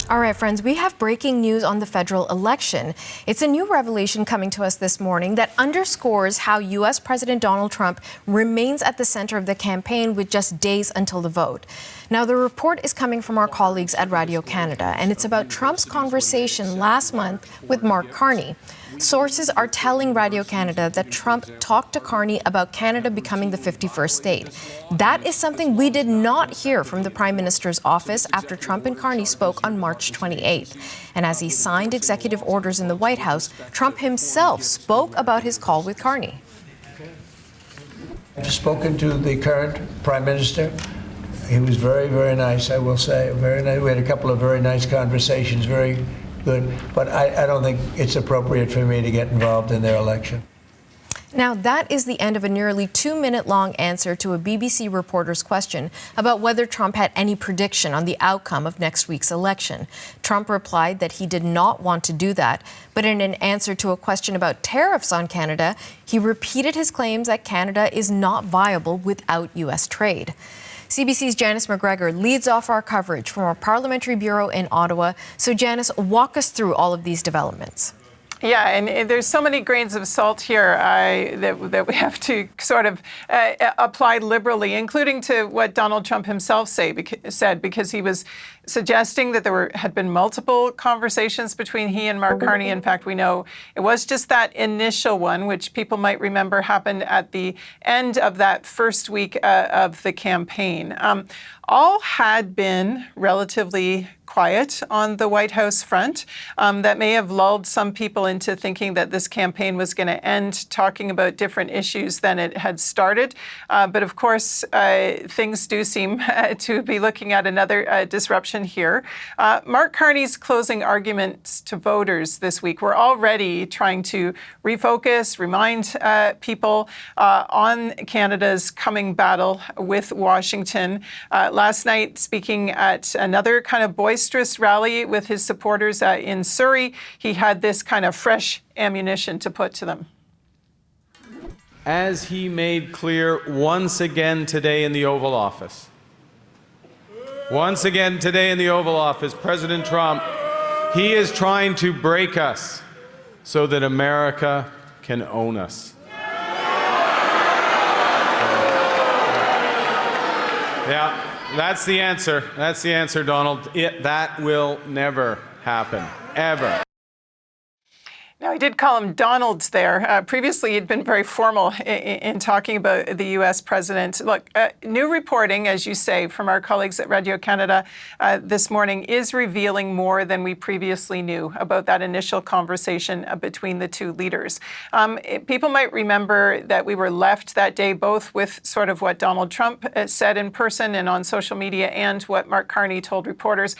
All right, friends, we have breaking news on the federal election. It's a new revelation coming to us this morning that underscores how U.S. President Donald Trump remains at the center of the campaign with just days until the vote. Now, the report is coming from our colleagues at Radio Canada, and it's about Trump's conversation last month with Mark Carney. Sources are telling Radio Canada that Trump talked to Carney about Canada becoming the 51st state. That is something we did not hear from the Prime Minister's office after Trump and Carney spoke on March 28th. And as he signed executive orders in the White House, Trump himself spoke about his call with Carney. I've spoken to the current Prime Minister. He was very, very nice, I will say. Very nice. We had a couple of very nice conversations, very good. But I don't think it's appropriate for me to get involved in their election. Now, that is the end of a nearly 2-minute-long answer to a BBC reporter's question about whether Trump had any prediction on the outcome of next week's election. Trump replied that he did not want to do that, but in an answer to a question about tariffs on Canada, he repeated his claims that Canada is not viable without U.S. trade. CBC's Janice McGregor leads off our coverage from our Parliamentary Bureau in Ottawa. So, Janice, walk us through all of these developments. Yeah, and there's so many grains of salt here that we have to sort of apply liberally, including to what Donald Trump himself said, because he was suggesting that there had been multiple conversations between he and Mark Carney. In fact, we know it was just that initial one, which people might remember happened at the end of that first week of the campaign. All had been relatively quiet on the White House front. That may have lulled some people into thinking that this campaign was going to end talking about different issues than it had started. But of course, things do seem to be looking at another disruption here. Mark Carney's closing arguments to voters this week were already trying to refocus, remind people on Canada's coming battle with Washington. Last night, speaking at another kind of boisterous rally with his supporters in Surrey, he had this kind of fresh ammunition to put to them. As he made clear once again today in the Oval Office, President Trump, he is trying to break us so that America can own us. Yeah. That's the answer. That's the answer, Donald. That will never happen, ever. Now, I did call him Donald there. Previously, he'd been very formal in talking about the U.S. president. Look, new reporting, as you say, from our colleagues at Radio Canada this morning is revealing more than we previously knew about that initial conversation between the two leaders. People might remember that we were left that day both with sort of what Donald Trump said in person and on social media and what Mark Carney told reporters,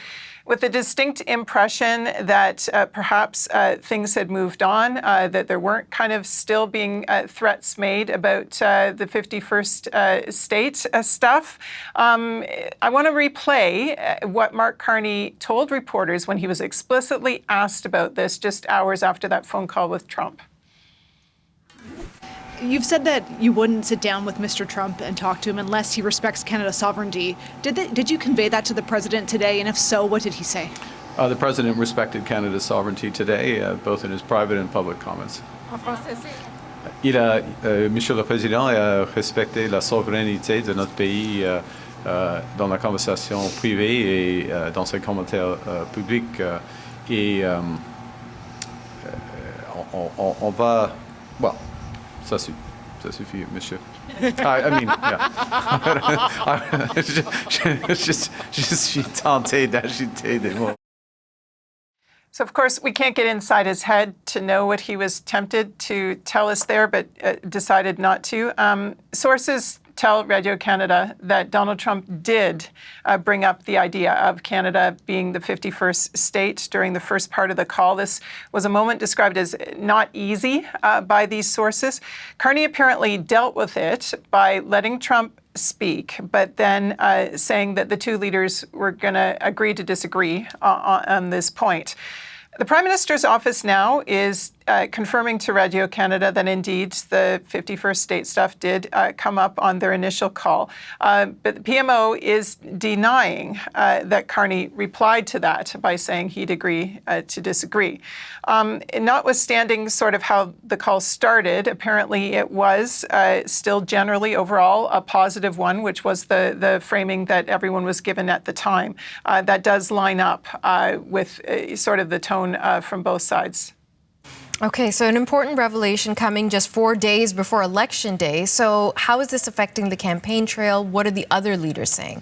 with the distinct impression that perhaps things had moved on, that there weren't kind of still being threats made about the 51st state stuff. I want to replay what Mark Carney told reporters when he was explicitly asked about this just hours after that phone call with Trump. You've said that you wouldn't sit down with Mr. Trump and talk to him unless he respects Canada's sovereignty. Did you convey that to the president today? And if so, what did he say? The president respected Canada's sovereignty today, both in his private and public comments. Monsieur le Président a respecté la souveraineté de notre pays dans la conversation privée et dans ses commentaires publics. Et on va... Well, ça suffit, monsieur. I mean, yeah. Je suis tenté d'agiter des mots. So, of course, we can't get inside his head to know what he was tempted to tell us there, but decided not to. Sources tell Radio Canada that Donald Trump did bring up the idea of Canada being the 51st state during the first part of the call. This was a moment described as not easy by these sources. Carney apparently dealt with it by letting Trump speak, but then saying that the two leaders were going to agree to disagree on this point. The Prime Minister's office now is confirming to Radio-Canada that indeed the 51st state stuff did come up on their initial call. But the PMO is denying that Carney replied to that by saying he'd agree to disagree. Notwithstanding sort of how the call started, apparently it was still generally overall a positive one, which was the framing that everyone was given at the time. That does line up with sort of the tone from both sides. Okay, so an important revelation coming just 4 days before Election Day. So how is this affecting the campaign trail? What are the other leaders saying?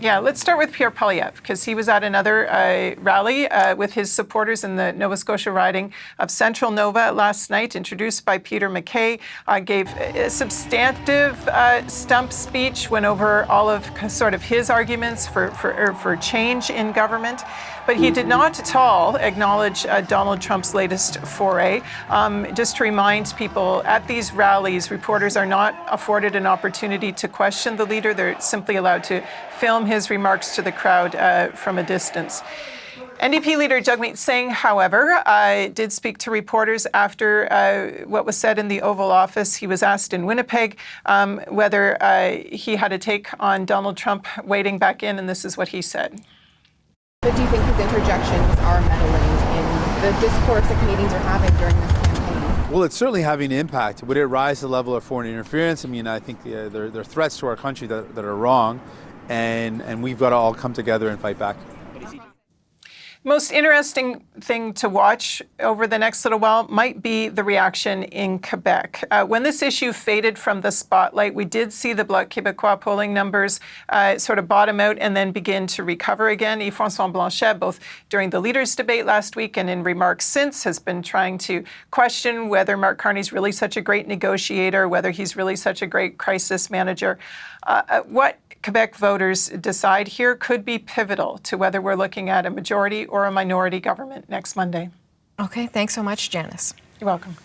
Yeah, let's start with Pierre Poilievre, because he was at another rally with his supporters in the Nova Scotia riding of Central Nova last night, introduced by Peter MacKay, gave a substantive stump speech, went over all of sort of his arguments for change in government. But he did not at all acknowledge Donald Trump's latest foray. Just to remind people, at these rallies, reporters are not afforded an opportunity to question the leader. They're simply allowed to film his remarks to the crowd from a distance. NDP leader Jagmeet Singh, however, did speak to reporters after what was said in the Oval Office. He was asked in Winnipeg whether he had a take on Donald Trump wading back in, and this is what he said. But do you think his interjections are meddling in the discourse that Canadians are having during this campaign? Well, it's certainly having an impact. Would it rise the level of foreign interference? I mean, I think there are threats to our country that are wrong, and we've got to all come together and fight back. Most interesting thing to watch over the next little while might be the reaction in Quebec. When this issue faded from the spotlight, we did see the Bloc Québécois polling numbers sort of bottom out and then begin to recover again. Yves-François Blanchet, both during the leaders' debate last week and in remarks since, has been trying to question whether Mark Carney's really such a great negotiator, whether he's really such a great crisis manager. What Quebec voters decide here could be pivotal to whether we're looking at a majority or a minority government next Monday. Okay, thanks so much, Janice. You're welcome.